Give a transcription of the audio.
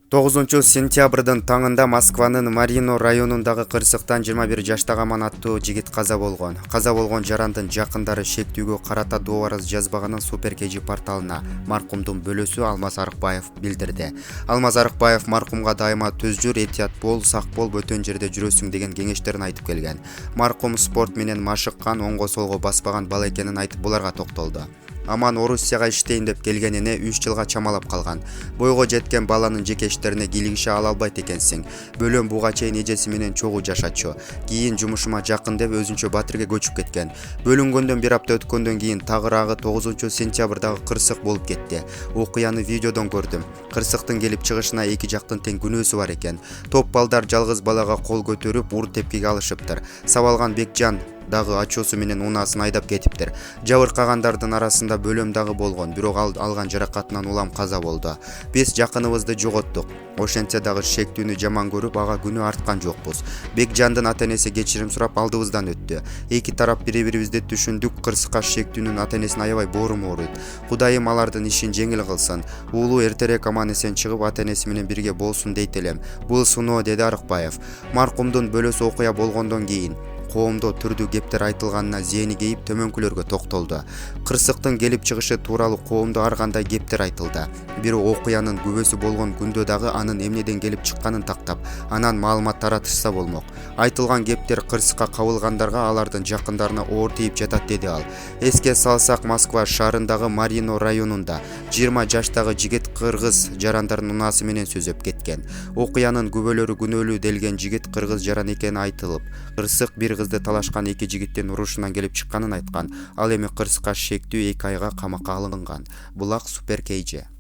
9-сентябрдын таңында Москванын Марино районундагы кырсыктан 21 жаштагы Аман аттуу жигит каза болгон. Каза болгон жарандын жакындары шектүүгө карата доо арыз жазбаганын Супер KG порталына маркумдун бөлөсү Алмаз Арыкбаев билдирди. Алмаз Арыкбаев маркумга дайыма төз жүр, этият бол, сак бол, бөтөн жерде жүрөсүң деген кеңештерин айтып келген. Маркум спорт менен машыккан, оңго солго баспаган бала экенин айтып буларга токтолду. Аман Орусияга иштейин деп келгенине 3 жылга чамалап калган. Бойго жеткен баланын жеке иштерине кийлигише ала албайт экенсиң. Бөлөм буга чейин эжеси менен чогуу жашачу. Кийин жумушума жакын деп өзүнчө Батирге көчүп кеткен. Бөлүнгөндөн 1 апта өткөндөн кийин тагыраагы 9-сентябрдагы кырсык болуп кетти. Окуяны видеодон көрдүм. Кырсыктын келип чыгышына эки жактын тең күнөөсү бар экен. Топ балдар жалгыз балага кол көтөрүп, ур тепкиге алышыптыр. Сабалган Бекжан дагы ачуусу менен унаасын айдап кетиптир. Жабыркагандардын арасында бөлөм дагы болгон, бирок алган жаракатынан улам каза болду. Биз жакыныбызды жоготтук. Ошентсе дагы шектүүнү жаман көрүп, ага күнөө арткан жокпуз. Бекжандын ата-энеси кечирим сурап алдыбыздан өттү. Эки тарап бири-бирибизди түшүндүк. Кырсыкка шектүүнүн ата-энесин аябай боорум ооруйт. Кудайым алардын ишин жеңил кылсын. Уулу эртерээк аман эсен чыгып, ата-энеси менен бирге болсун дейт элем. Бул суноо, деди Арыкбаев. Маркумдун бөлөсү окуя болгондон кийин коомдо түрдүү кептер айтылганына зээни кейип төмөнкүлөргө токтолду. Кырсыктын келип чыгышы тууралуу коомдо ар кандай кептер айтылды. Бирок окуянын күбөсү болгон күндө дагы анын эмнеден келип чыкканын тактап, анан маалымат таратышса болмок. Айтылган кептер кырсыкка кабылгандарга, алардын жакындарына оор тийип жатат, деди ал. Эске салсак, Москва шаарындагы Марино районунда 20 жаштагы жигит кыргыз жарандардын унаасы менен сөзөп кеткен. Окуянын күбөлөрү күнөөлүү делген жигит кыргыз жаран экени айтылып, кырсык бир кызды талашкан эки жигиттин урушунан келип чыкканын айткан. Ал эми кырсыкка шектүү 2 айга камакка алынган. Булак Супер KG.